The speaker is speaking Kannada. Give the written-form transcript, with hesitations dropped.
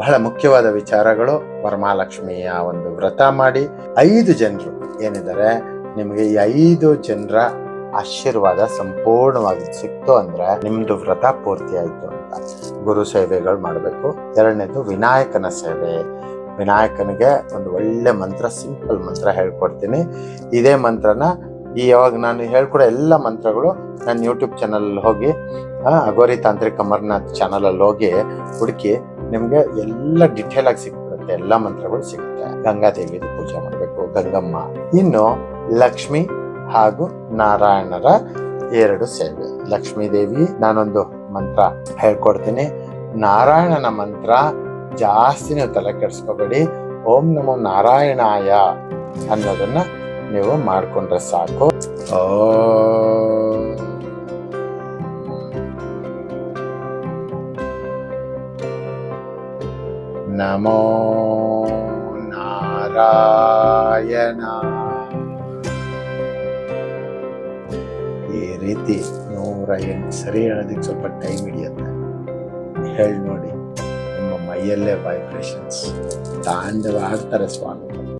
ಬಹಳ ಮುಖ್ಯವಾದ ವಿಚಾರಗಳು. ವರಮಹಾಲಕ್ಷ್ಮಿಯ ಒಂದು ವ್ರತ ಮಾಡಿ 5 ಜನರು ಏನಿದ್ದಾರೆ, ನಿಮಗೆ ಈ 5 ಜನರ ಆಶೀರ್ವಾದ ಸಂಪೂರ್ಣವಾಗಿ ಸಿಕ್ತು ಅಂದ್ರೆ ನಿಮ್ದು ವ್ರತ ಪೂರ್ತಿ ಆಯ್ತು ಅಂತ. ಗುರು ಸೇವೆಗಳು ಮಾಡಬೇಕು. ಎರಡನೇದು ವಿನಾಯಕನ ಸೇವೆ. ವಿನಾಯಕನಿಗೆ ಒಂದು ಒಳ್ಳೆ ಮಂತ್ರ, ಸಿಂಪಲ್ ಮಂತ್ರ ಹೇಳ್ಕೊಡ್ತೀನಿ. ಇದೇ ಮಂತ್ರನ ಯಾವಾಗ ನಾನು ಹೇಳ್ಕೊಡೋ ಎಲ್ಲ ಮಂತ್ರಗಳು ನನ್ನ ಯೂಟ್ಯೂಬ್ ಚಾನಲ್ ಹೋಗಿ ಅಗೋರಿ ತಾಂತ್ರಿಕ ಅಮರ್ನಾಥ್ ಚಾನಲಲ್ಲಿ ಹೋಗಿ ಹುಡುಕಿ ನಿಮ್ಗೆ ಎಲ್ಲ ಡಿಟೇಲ್ ಆಗಿ ಸಿಕ್ಬಿಡುತ್ತೆ. ಎಲ್ಲ ಮಂತ್ರಗಳು ಸಿಗುತ್ತೆ. ಗಂಗಾದೇವಿ ಪೂಜೆ ಮಾಡಬೇಕು, ಗಂಗಮ್ಮ. ಇನ್ನು ಲಕ್ಷ್ಮಿ ಹಾಗೂ ನಾರಾಯಣರ 2 ಸೇವೆ. ಲಕ್ಷ್ಮೀ ದೇವಿ ನಾನೊಂದು ಮಂತ್ರ ಹೇಳ್ಕೊಡ್ತೀನಿ. ನಾರಾಯಣನ ಮಂತ್ರ ಜಾಸ್ತಿ ನೀವು ತಲೆ ಕೆಡಿಸ್ಕೋಬೇಡಿ. ಓಂ ನಮೋ ನಾರಾಯಣಾಯ ಅನ್ನೋದನ್ನ ನೀವು ಮಾಡ್ಕೊಂಡ್ರೆ ಸಾಕು. ನಮೋ ನಾರಾಯಣ. ಈ ರೀತಿ 108 ಸರಿ ಹೇಳೋದಕ್ಕೆ ಸ್ವಲ್ಪ ಟೈಮ್ ಹಿಡಿಯುತ್ತೆ. ಹೇಳಿ ನೋಡಿ, ನಿಮ್ಮ ಮೈಯಲ್ಲೇ ವೈಬ್ರೇಷನ್ಸ್ ತಾಂಡವ ಆಡ್ತಾರೆ ಸ್ವಾಮಿ.